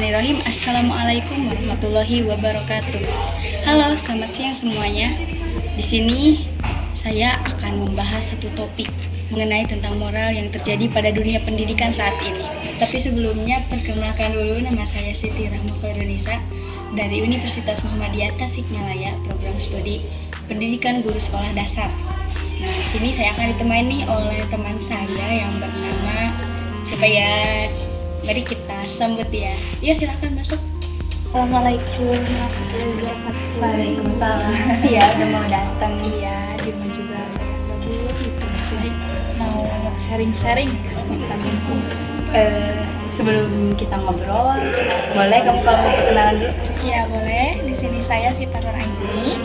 Bismillahirrahmanirrahim. Assalamualaikum warahmatullahi wabarakatuh. Halo, selamat siang semuanya. Di sini saya akan membahas satu topik mengenai tentang moral yang terjadi pada dunia pendidikan saat ini. Tapi sebelumnya, perkenalkan dulu, nama saya Siti Rahma Khairunisa dari Universitas Muhammadiyah Tasikmalaya, program studi Pendidikan Guru Sekolah Dasar. Nah, di sini saya akan ditemani oleh teman saya yang bernama siapa ya? Mari kita sambut ya. Iya, silakan masuk. Assalamualaikum warahmatullahi wabarakatuh. Waalaikumsalam. Makasih ya udah mau datang. Iya, Dima juga saya gitu. Jadi mau sharing-sharing tentang mumpung. Sebelum kita ngobrol, boleh kamu kalau mau perkenalan dulu? Iya boleh. Di sini saya Sipatur Aini.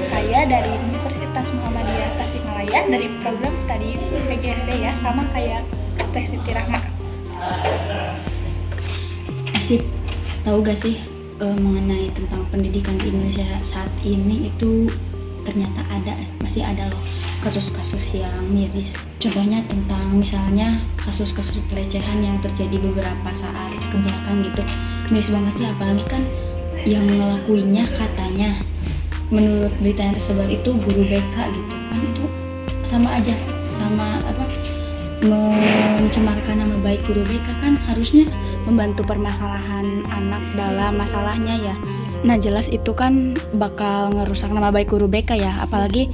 Saya dari Universitas Muhammadiyah Tasikmalaya dari program studi PGSD ya, sama kayak Teh Siti Rahma. Asik. Tahu gak sih mengenai tentang pendidikan di Indonesia saat ini itu ternyata masih ada loh kasus-kasus yang miris. Contohnya tentang misalnya kasus-kasus pelecehan yang terjadi beberapa saat kebelakang gitu. Miris banget ya, apalagi kan yang ngelakuinnya katanya menurut berita yang tersebar itu guru BK gitu kan. Itu sama aja, sama mencemarkan nama baik guru BK kan, harusnya membantu permasalahan anak dalam masalahnya ya. Nah jelas itu kan bakal ngerusak nama baik guru BK ya, apalagi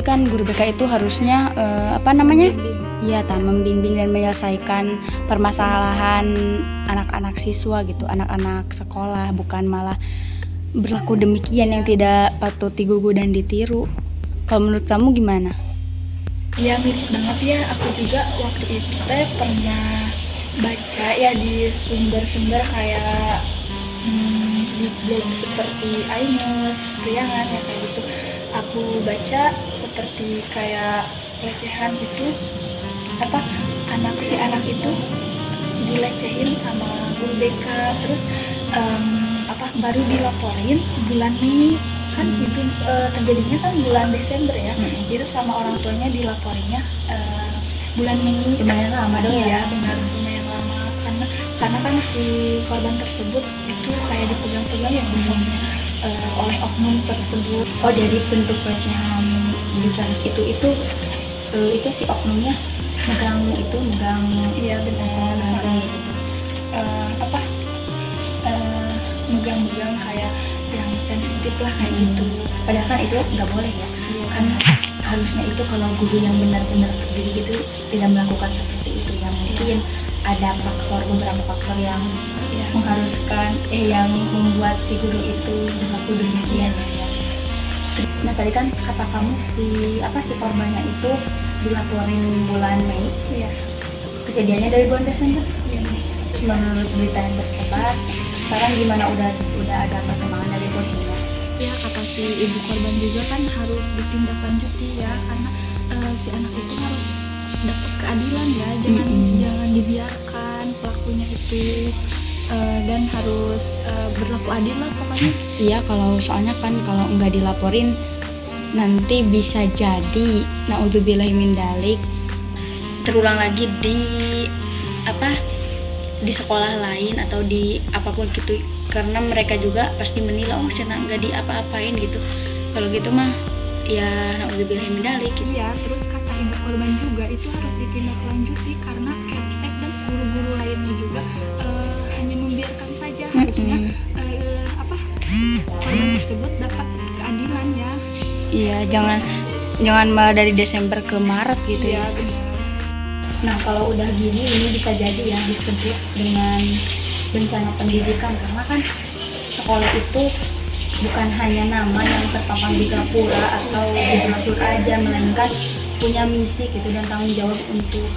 kan guru BK itu harusnya membimbing dan menyelesaikan permasalahan anak-anak siswa gitu, anak-anak sekolah, bukan malah berlaku demikian yang tidak patut digugu dan ditiru. Kalau menurut kamu gimana? Iya mirip banget ya, aku juga waktu itu pernah baca ya di sumber-sumber kayak di blog seperti Aimus, Priangan ya kayak gitu. Aku baca seperti kayak pelecehan itu anak itu dilecehin sama guru BK, terus baru dilaporin bulan Mei kan itu terjadinya kan bulan Desember ya. Itu sama orang tuanya dilaporinnya bulan Mei. Lumayan lama dong ya. Benar, lumayan lama karena kan si korban tersebut itu kayak dipegang-pegang ya oleh oknum tersebut. Oh, jadi bentuk pelecehan di kasus itu si oknumnya megang. Iya benar. Megang-megang kayak yang sensitif lah kayak gitu. Padahal kan itu nggak boleh ya. Kan harusnya itu kalau guru yang benar-benar terdidik itu tidak melakukan seperti itu ya. Mungkin ada beberapa faktor yang mengharuskan yang membuat si guru itu berlaku demikian ya. Nah tadi kan kata kamu si korbannya itu dilaporin bulan Mei. Iya. Kejadiannya dari bulan Desember. Iya. Terus menurut berita yang tersebar, sekarang gimana, udah ada perkembangan dari polisinya? Ya kata si ibu korban juga kan harus ditindaklanjuti ya, karena si anak itu harus dapat keadilan ya, jangan dibiarkan pelakunya itu dan harus berlaku adil lah pokoknya. Iya, soalnya kan kalau nggak dilaporin nanti bisa jadi naudzubillahimindzalik terulang lagi di sekolah lain atau di apapun gitu, karena mereka juga pasti menilai cina nggak diapa-apain gitu. Kalau gitu mah ya naudzubillahimindzalik gitu. Iya, terus kata ibu korban juga itu harus ditindaklanjuti karena Kepsek dan guru-guru lainnya juga hanya membiarkan saja. Harusnya korban tersebut dapat keadilan ya. Iya, jangan malah dari Desember ke Maret gitu ya. Benar. Nah kalau udah gini ini bisa jadi ya disebut dengan bencana pendidikan, karena kan sekolah itu bukan hanya nama yang terpampang di gapura atau di brosur aja, melainkan punya misi gitu dan tanggung jawab untuk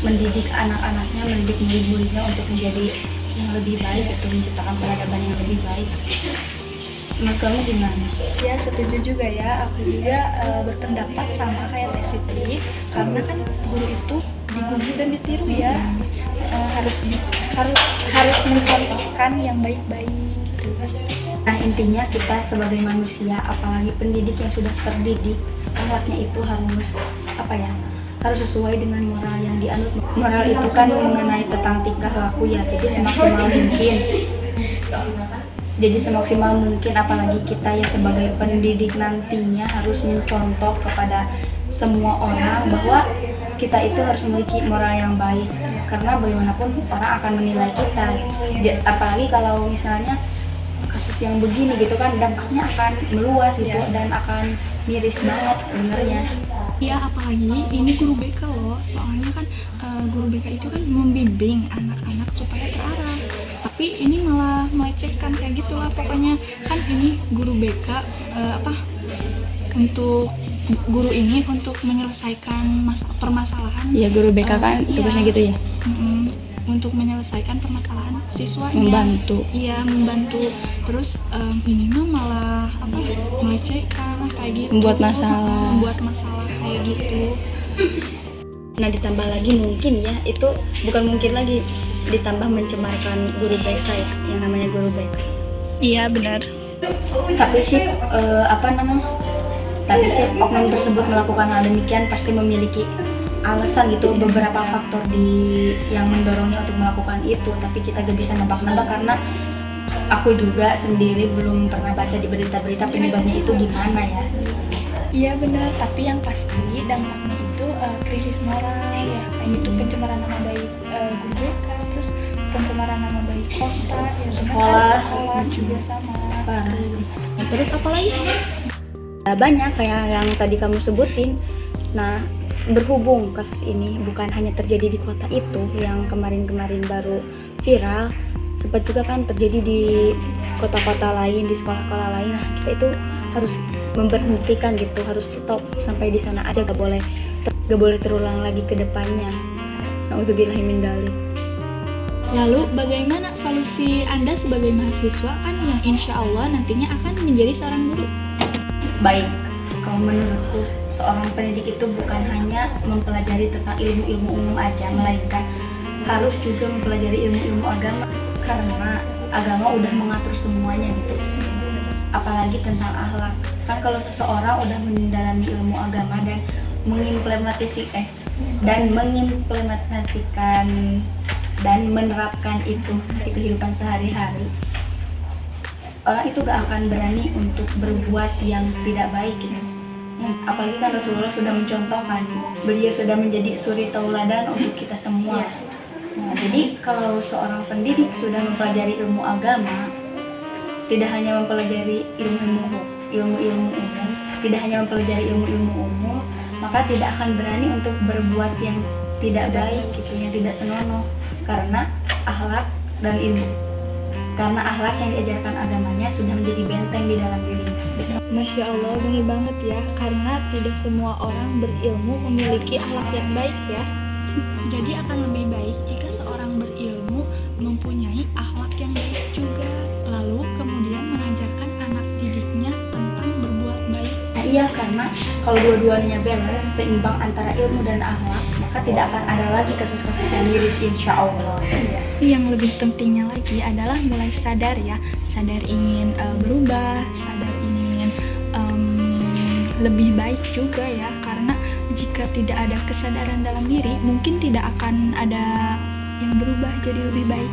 mendidik anak-anaknya, mendidik murid-muridnya untuk menjadi yang lebih baik gitu, menciptakan peradaban yang lebih baik. Menurut kamu gimana? Ya setuju juga ya, aku juga berpendapat sama kayak Teh Siti, karena kan guru itu digugu dan ditiru ya. Harus mencontohkan yang baik-baik gitu. Nah intinya kita sebagai manusia, apalagi pendidik yang sudah terdidik, akhlaknya itu harus sesuai dengan moral yang dianut. Moral itu kan mengenai tentang tingkah laku ya, jadi semaksimal mungkin apalagi kita ya sebagai pendidik nantinya harus mencontoh kepada semua orang bahwa kita itu harus memiliki moral yang baik, karena bagaimanapun orang akan menilai kita. Apalagi kalau misalnya kasus yang begini gitu kan, dampaknya akan meluas gitu dan akan miris banget sebenarnya. Ya apalagi ini guru BK loh, soalnya kan guru BK itu kan membimbing anak-anak supaya terarah, tapi ini malah melecehkan kayak gitulah pokoknya. Kan ini guru BK untuk guru ini untuk menyelesaikan permasalahan. Iya, guru BK kan tugasnya gitu ya. Untuk menyelesaikan permasalahan siswanya. Membantu. Iya, membantu. Terus ini mah malah melecehkan kayak gitu. Membuat masalah kayak gitu. Nah, ditambah lagi mungkin ya, itu bukan mungkin lagi, ditambah mencemarkan guru BK ya, yang namanya guru BK. Iya, benar. Tapi sih oknum tersebut melakukan hal demikian pasti memiliki alasan gitu, beberapa faktor yang mendorongnya untuk melakukan itu, tapi kita gak bisa nebak-nebak karena aku juga sendiri belum pernah baca di berita-berita penyebabnya itu gimana ya. Iya benar, tapi yang pasti dampaknya itu krisis moral ya, kayak gitu, pencemaran nama baik guru BK, terus pencemaran nama baik kota ya, sekolah juga sama. Nah, terus apa lagi? Banyak kayak yang tadi kamu sebutin. Nah, berhubung kasus ini bukan hanya terjadi di kota itu yang kemarin-kemarin baru viral, sempat juga kan terjadi di kota-kota lain, di sekolah-sekolah lain. Nah, kita itu harus memberhentikan gitu, harus stop sampai di sana aja, gak boleh terulang lagi ke depannya. Na'udzubillahi min dzalik. Lalu bagaimana solusi Anda sebagai mahasiswa kan yang insya Allah nantinya akan menjadi seorang guru? Baik, kalau menurutku seorang pendidik itu bukan hanya mempelajari tentang ilmu-ilmu umum aja, melainkan harus juga mempelajari ilmu-ilmu agama, karena agama udah mengatur semuanya gitu. Apalagi tentang akhlak. Kan kalau seseorang udah mendalami ilmu agama dan mengimplementasikan dan menerapkan itu di kehidupan sehari-hari, orang itu gak akan berani untuk berbuat yang tidak baik gitu. Apalagi kan Rasulullah sudah mencontohkan, beliau sudah menjadi suri tauladan untuk kita semua. Nah, jadi kalau seorang pendidik sudah mempelajari ilmu agama, tidak hanya mempelajari ilmu-ilmu umum, maka tidak akan berani untuk berbuat yang tidak baik gitu, yang tidak senonoh, karena akhlak dan ilmu. Karena akhlak yang diajarkan agamanya sudah menjadi benteng di dalam dirinya. Masya Allah, benar banget ya, karena tidak semua orang berilmu memiliki akhlak yang baik ya. Jadi akan lebih baik jika seorang berilmu mempunyai akhlak yang baik juga, lalu kemudian mengajarkan anak didiknya tentang berbuat baik. Nah iya, karena kalau dua-duanya beres, seimbang antara ilmu dan akhlak, maka tidak akan ada lagi kasus-kasus yang miris, insya Allah. Yang lebih pentingnya lagi adalah mulai sadar ya, sadar ingin berubah, sadar ingin lebih baik juga ya, karena jika tidak ada kesadaran dalam diri, mungkin tidak akan ada yang berubah jadi lebih baik.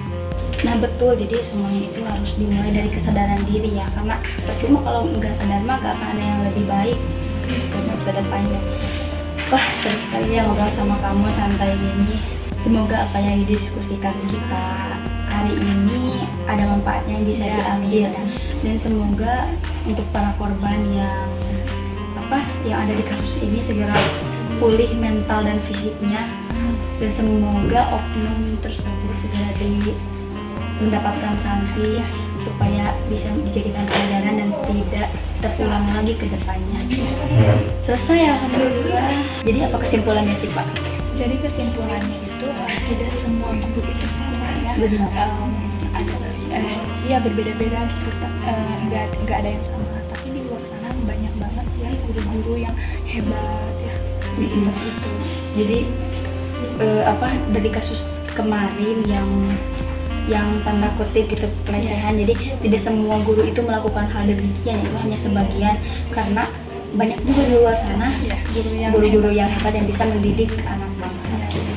Nah betul, jadi semuanya itu harus dimulai dari kesadaran diri ya, karena percuma kalau nggak sadar mah gak akan ada yang lebih baik ke depannya. Wah, seru sekali ya ngobrol sama kamu santai gini. Semoga apa yang didiskusikan kita hari ini ada manfaatnya yang bisa diambil, dan semoga untuk para korban yang ada di kasus ini segera pulih mental dan fisiknya, dan semoga oknum tersebut segera mendapatkan sanksi supaya bisa dijadikan pelajaran dan tidak terulang lagi ke depannya. Selesai alhamdulillah. Jadi apa kesimpulannya sih Pak? Jadi kesimpulannya itu tidak semua guru itu sama ya. Iya berbeda-beda gitu, nggak ada yang sama. Tapi di luar sana banyak banget ya guru-guru yang hebat ya. Seperti itu. Jadi dari kasus kemarin yang tanda kutip gitu pelecehan, jadi tidak semua guru itu melakukan hal demikian, itu hanya sebagian, karena banyak juga di luar sana Ya, guru-guru yang hebat yang bisa mendidik anak bangsa.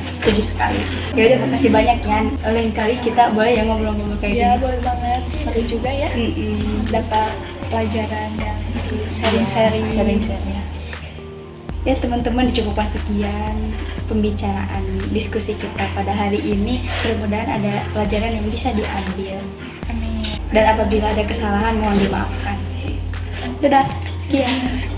Setuju sekali. Ya udah, makasih banyak ya. Lain kali kita boleh ya ngobrol-ngobrol kayak ya gini. boleh banget, seru juga ya. Dapat pelajaran yang sharing-sharing. Sharing-sharing. Ya teman-teman, cukuplah sekian pembicaraan diskusi kita pada hari ini. Mudah-mudahan ada pelajaran yang bisa diambil. Amin. Dan apabila ada kesalahan mohon dimaafkan. Dadah, sekian.